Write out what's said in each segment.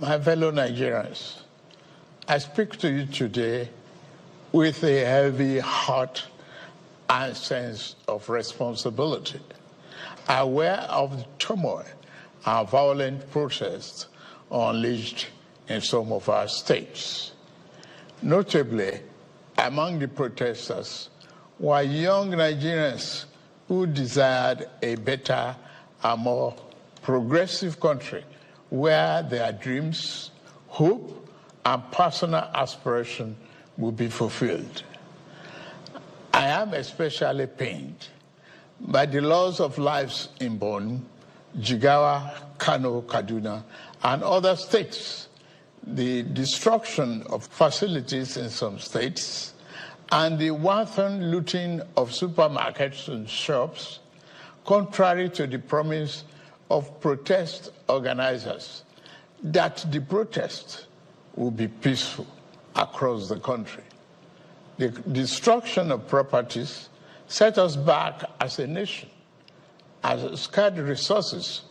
My fellow Nigerians, I speak to you today with a heavy heart and sense of responsibility, aware of the turmoil and violent protests unleashed in some of our states. Notably, among the protesters were young Nigerians who desired a better and more progressive country where their dreams, hope, and personal aspiration will be fulfilled. I am especially pained by the loss of lives in Borno, Jigawa, Kano, Kaduna, and other states, the destruction of facilities in some states, and the wanton looting of supermarkets and shops, contrary to the promise of protest organizers that the protest will be peaceful across the country. The destruction of properties set us back as a nation, as scarce resources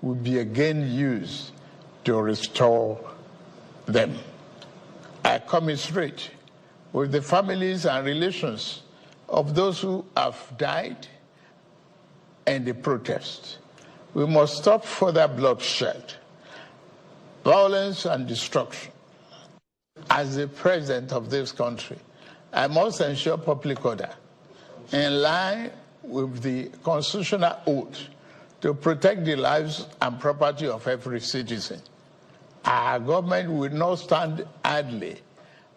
will be again used to restore them. I commiserate with the families and relations of those who have died in the protest. We must stop further bloodshed, violence, and destruction. As the president of this country, I must ensure public order in line with the constitutional oath to protect the lives and property of every citizen. Our government will not stand idly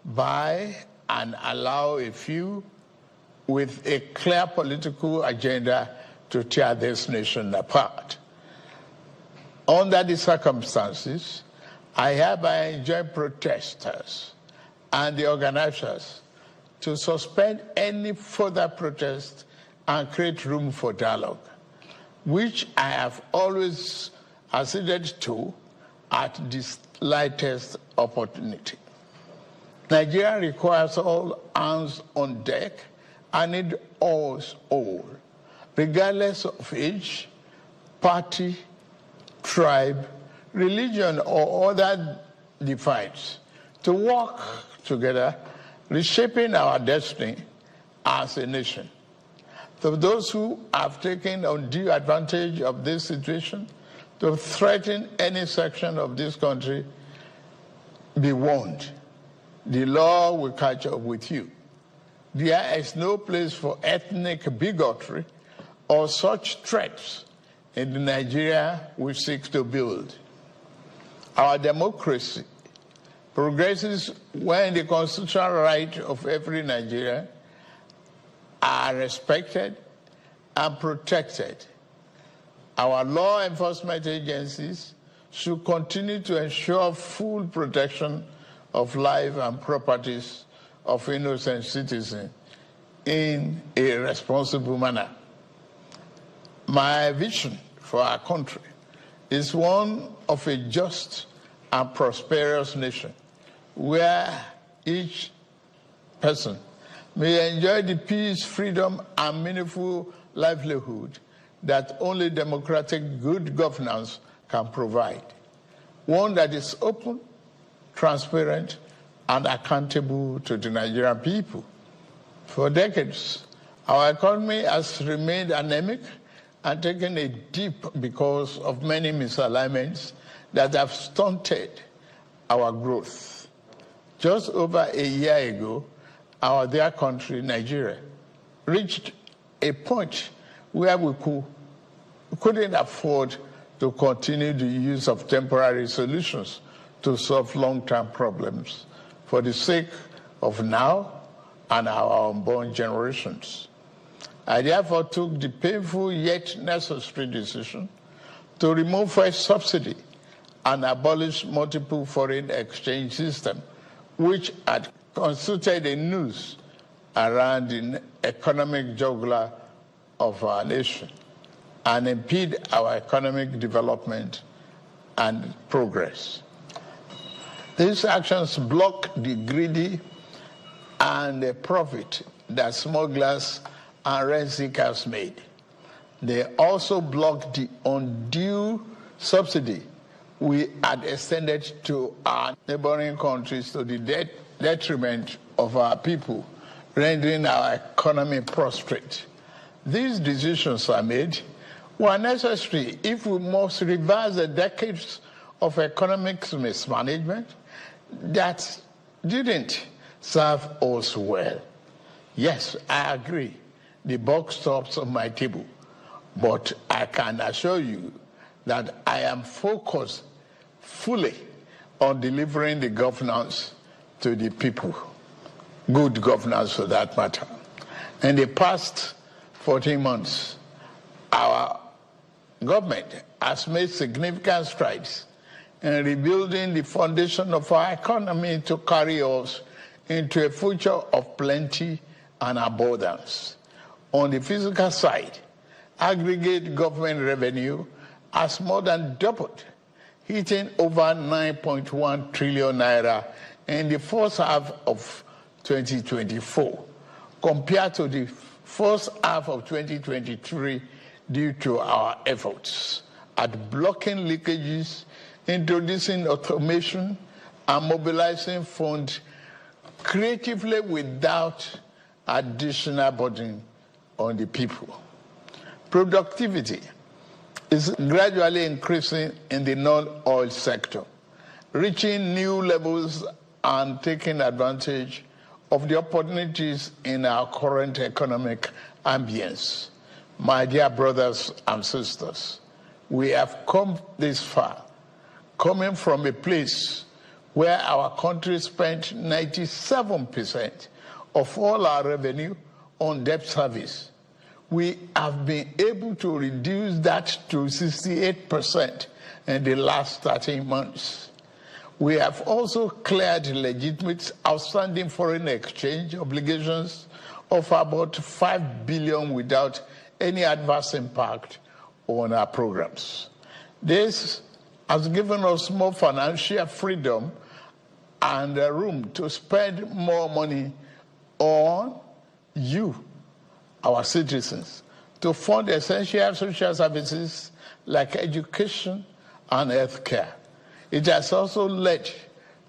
by and allow a few with a clear political agenda to tear this nation apart. Under the circumstances, I hereby enjoin protesters and the organizers to suspend any further protest and create room for dialogue, which I have always acceded to at the slightest opportunity. Nigeria requires all hands on deck and need us all, regardless of age, party, tribe, religion, or other divides, to work together, reshaping our destiny as a nation. To those who have taken undue advantage of this situation to threaten any section of this country, be warned. The law will catch up with you. There is no place for ethnic bigotry or such threats in the Nigeria we seek to build. Our democracy progresses when the constitutional rights of every Nigerian are respected and protected. Our law enforcement agencies should continue to ensure full protection of life and properties of innocent citizens in a responsible manner. My vision for our country is one of a just and prosperous nation where each person may enjoy the peace, freedom, and meaningful livelihood that only democratic good governance can provide. One that is open, transparent, and accountable to the Nigerian people. For decades, our economy has remained anemic and taken a dip because of many misalignments that have stunted our growth. Just over a year ago, our dear country, Nigeria, reached a point where we couldn't afford to continue the use of temporary solutions to solve long-term problems for the sake of now and our unborn generations. I therefore took the painful yet necessary decision to remove fuel subsidy and abolish multiple foreign exchange system, which had constituted a noose around the economic jugular of our nation and impede our economic development and progress. These actions block the greedy and the profit that smugglers and rent seekers made. They also block the undue subsidy we had extended to our neighboring countries to the detriment of our people, rendering our economy prostrate. These decisions are made were necessary if we must reverse the decades of economic mismanagement that didn't serve us well. Yes, I agree. The buck stops on my table. But I can assure you that I am focused fully on delivering the governance to the people. Good governance for that matter. In the past 14 months, our government has made significant strides in rebuilding the foundation of our economy to carry us into a future of plenty and abundance. On the physical side, aggregate government revenue has more than doubled, hitting over 9.1 trillion naira in the first half of 2024, compared to the first half of 2023, due to our efforts at blocking leakages, introducing automation, and mobilizing funds creatively without additional burden on the people. Productivity is gradually increasing in the non-oil sector, reaching new levels and taking advantage of the opportunities in our current economic ambience. My dear brothers and sisters, we have come this far, coming from a place where our country spent 97% of all our revenue on debt service. We have been able to reduce that to 68% in the last 13 months. We have also cleared legitimate outstanding foreign exchange obligations of about 5 billion without any adverse impact on our programs. This has given us more financial freedom and room to spend more money on you, our citizens, to fund essential social services like education and healthcare. It has also led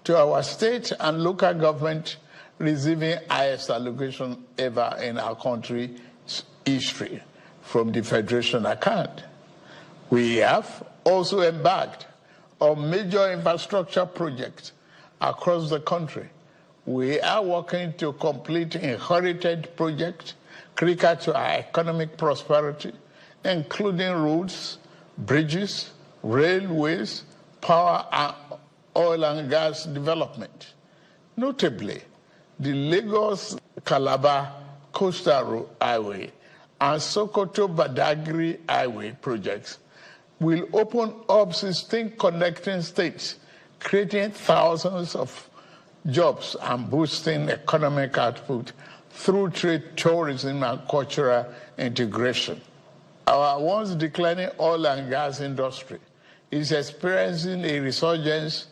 to our state and local government receiving highest allocation ever in our country's history from the Federation account. We have also embarked on major infrastructure projects across the country. We are working to complete inherited projects critical to our economic prosperity, including roads, bridges, railways, power, and oil and gas development. Notably, the Lagos-Calabar Coastal Highway and Sokoto-Badagry Highway projects will open up 16 connecting states, creating thousands of jobs and boosting economic output through trade, tourism, and cultural integration. Our once declining oil and gas industry is experiencing a resurgence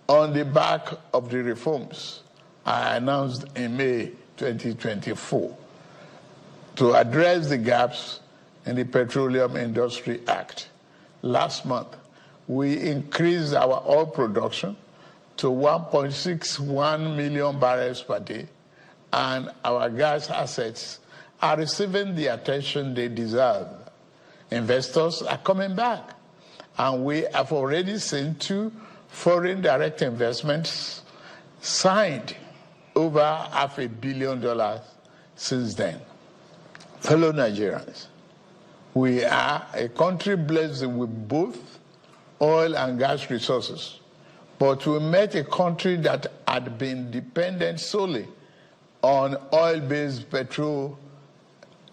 on the back of the reforms I announced in May 2024 to address the gaps in the Petroleum Industry Act. Last month, we increased our oil production to 1.61 million barrels per day, and our gas assets are receiving the attention they deserve. Investors are coming back, and we have already seen 2 foreign direct investments signed over $500 million since then. Fellow Nigerians, we are a country blessed with both oil and gas resources, but we met a country that had been dependent solely on oil-based petrol,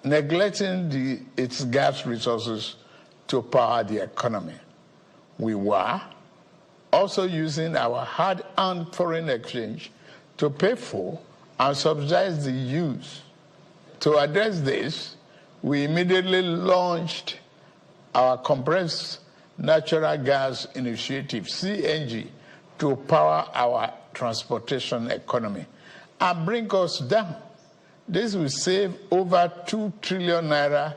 neglecting its gas resources to power the economy. We were also using our hard-earned foreign exchange to pay for and subsidize the use. To address this, we immediately launched our compressed natural gas initiative, CNG, to power our transportation economy and bring us down. This will save over 2 trillion naira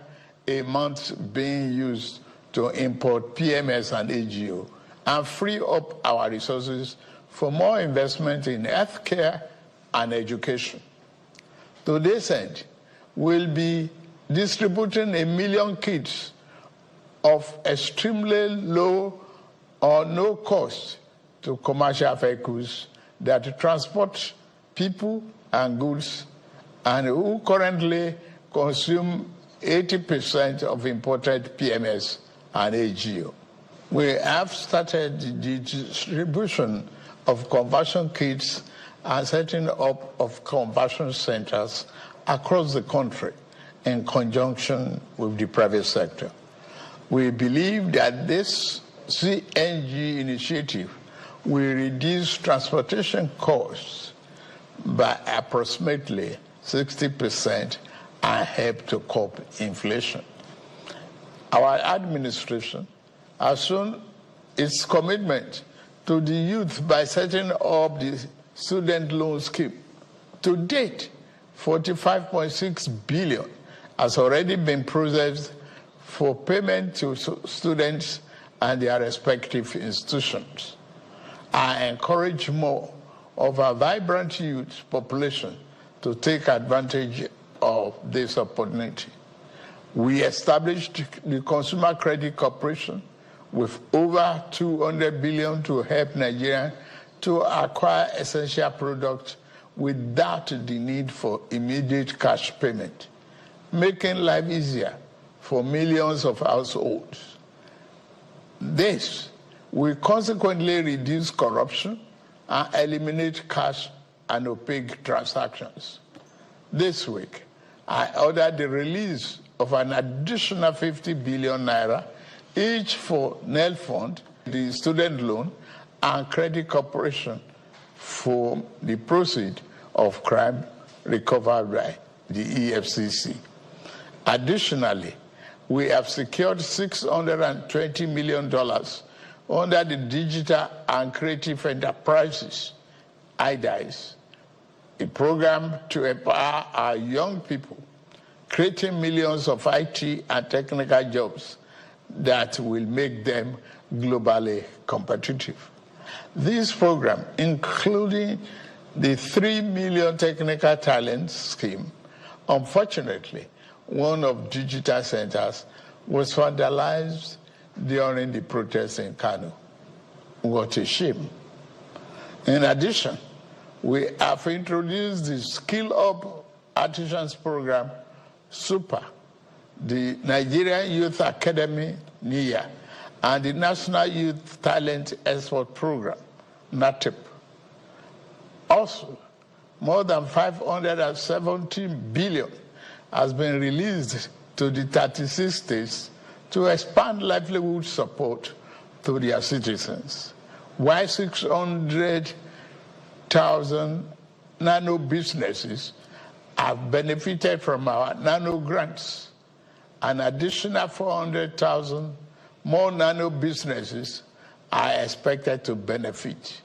a month being used to import PMS and AGO and free up our resources for more investment in healthcare and education. To this end, we'll be distributing 1 million kits of extremely low or no cost to commercial vehicles that transport people and goods and who currently consume 80% of imported PMS and AGO. We have started the distribution of conversion kits and setting up of conversion centers across the country in conjunction with the private sector. We believe that this CNG initiative will reduce transportation costs by approximately 60% and help to curb inflation. Our administration has shown its commitment to the youth by setting up the student loan scheme. To date, 45.6 billion has already been processed for payment to students and their respective institutions. I encourage more of our vibrant youth population to take advantage of this opportunity. We established the Consumer Credit Corporation with over 200 billion to help Nigeria to acquire essential products without the need for immediate cash payment, making life easier for millions of households. This will consequently reduce corruption and eliminate cash and opaque transactions. This week, I ordered the release of an additional 50 billion naira, each for NEL Fund, the student loan, and Credit Corporation for the proceeds of crime recovered by the EFCC. Additionally, we have secured $620 million under the Digital and Creative Enterprises, IDIs, a program to empower our young people, creating millions of IT and technical jobs that will make them globally competitive. This program, including the 3 million technical talent scheme, unfortunately, one of digital centers was vandalized during the protests in Kano. What a shame. In addition, we have introduced the Skill Up Artisans Program, SUPER, the Nigerian Youth Academy, NIA, and the National Youth Talent Export Program, NATEP. Also, more than 517 billion has been released to the 36 states to expand livelihood support to their citizens, while 600,000 nano businesses have benefited from our nano grants. An additional 400,000 more nano businesses are expected to benefit.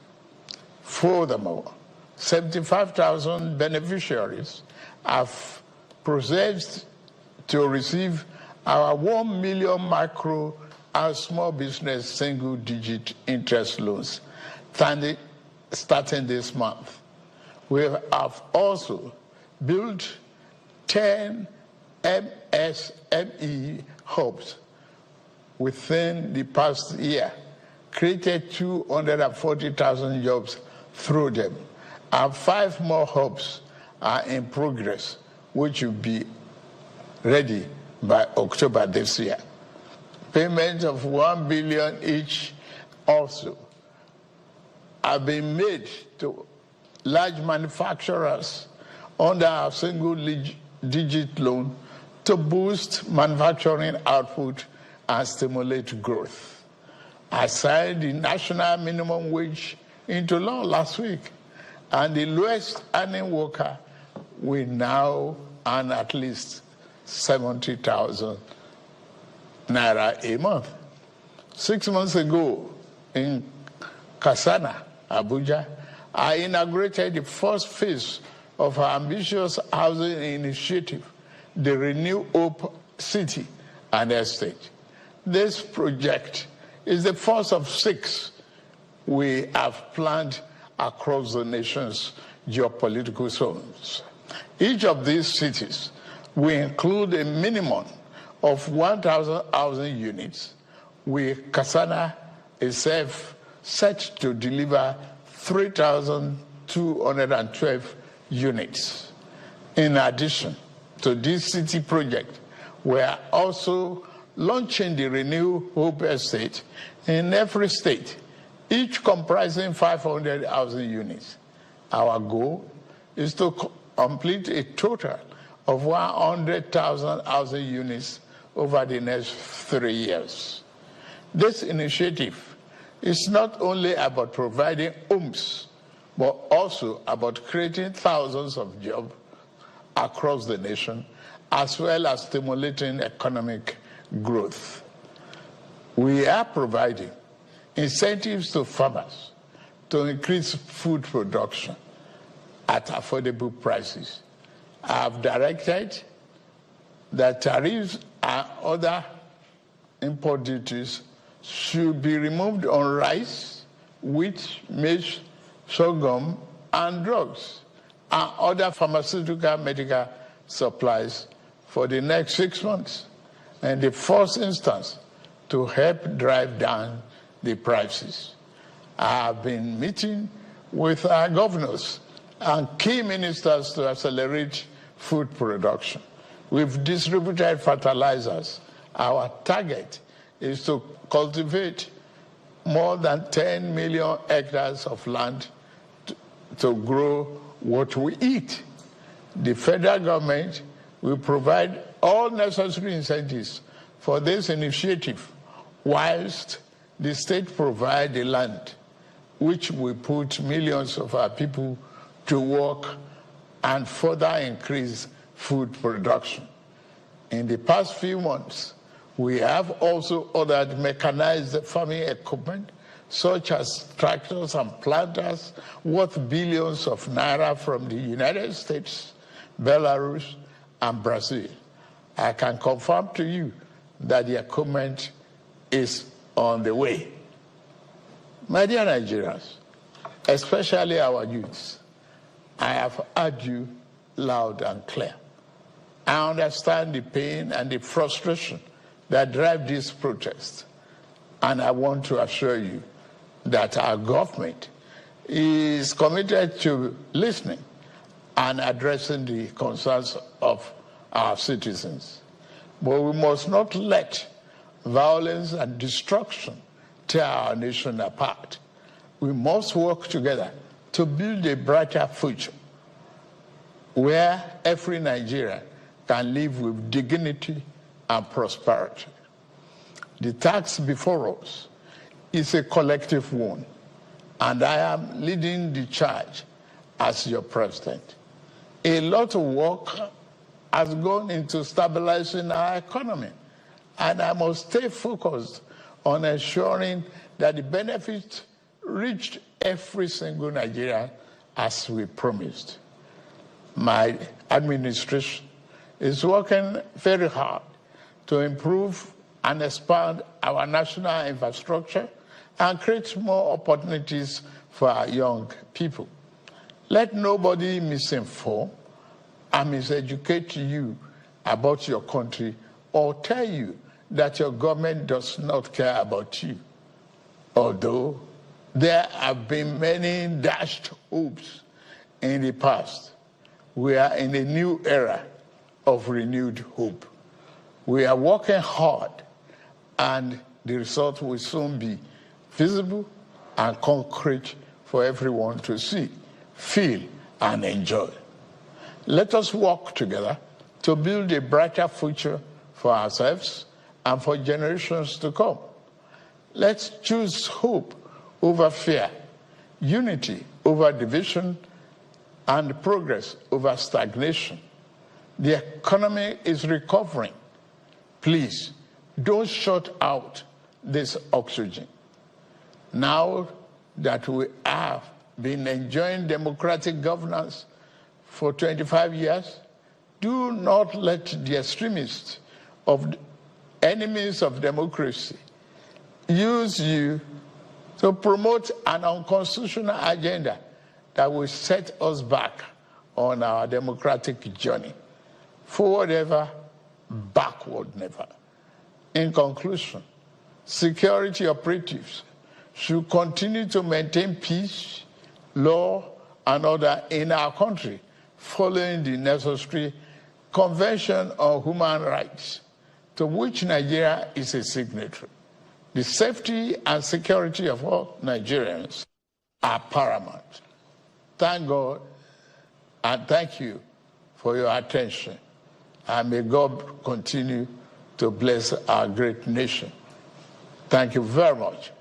Furthermore, 75,000 beneficiaries have processed to receive our 1 million micro and small business single-digit interest loans starting this month. We have also built 10 MSME hubs within the past year, created 240,000 jobs through them, and 5 more hubs are in progress, which will be ready by October this year. Payments of 1 billion each also have been made to large manufacturers under our single-digit loan to boost manufacturing output and stimulate growth. I signed the national minimum wage into law last week, and the lowest earning worker will now earn at least 70,000 naira a month. 6 months ago in Kasana, Abuja, I inaugurated the first phase of our ambitious housing initiative, the Renew Hope City and Estate. This project is the first of 6 we have planned across the nation's geopolitical zones. Each of these cities will include a minimum of 1,000 housing units, with Kasana itself set to deliver 3,212 units. In addition to this city project, we are also launching the Renew Hope Estate in every state, each comprising 500 housing units. Our goal is to complete a total of 100,000 housing units over the next 3 years. This initiative is not only about providing homes, but also about creating thousands of jobs across the nation, as well as stimulating economic growth. We are providing incentives to farmers to increase food production at affordable prices. I have directed that tariffs and other import duties should be removed on rice, wheat, maize, sorghum, and drugs, and other pharmaceutical medical supplies for the next 6 months, in the first instance, to help drive down the prices. I have been meeting with our governors and key ministers to accelerate food production. We've distributed fertilizers. Our target is to cultivate more than 10 million hectares of land to grow what we eat. The federal government will provide all necessary incentives for this initiative, whilst the state provide the land, which will put millions of our people to work and further increase food production. In the past few months, we have also ordered mechanized farming equipment, such as tractors and planters, worth billions of naira from the United States, Belarus, and Brazil. I can confirm to you that the equipment is on the way. My dear Nigerians, especially our youths, I have heard you loud and clear. I understand the pain and the frustration that drive this protest, and I want to assure you that our government is committed to listening and addressing the concerns of our citizens. But we must not let violence and destruction tear our nation apart. We must work together to build a brighter future where every Nigerian can live with dignity and prosperity. The task before us is a collective one, and I am leading the charge as your president. A lot of work has gone into stabilizing our economy, and I must stay focused on ensuring that the benefits reach every single Nigerian as we promised. My administration is working very hard to improve and expand our national infrastructure and create more opportunities for our young people. Let nobody misinform and miseducate you about your country or tell you that your government does not care about you. Although there have been many dashed hopes in the past, we are in a new era of renewed hope. We are working hard, and the result will soon be visible and concrete for everyone to see, feel, and enjoy. Let us work together to build a brighter future for ourselves and for generations to come. Let's choose hope over fear, unity over division, and progress over stagnation. The economy is recovering. Please, don't shut out this oxygen. Now that we have been enjoying democratic governance for 25 years, do not let the extremists of enemies of democracy use you to promote an unconstitutional agenda that will set us back on our democratic journey. Forward ever, backward never. In conclusion, security operatives should continue to maintain peace, law, and order in our country, following the necessary Convention on Human Rights, to which Nigeria is a signatory. The safety and security of all Nigerians are paramount. Thank God and thank you for your attention. And may God continue to bless our great nation. Thank you very much.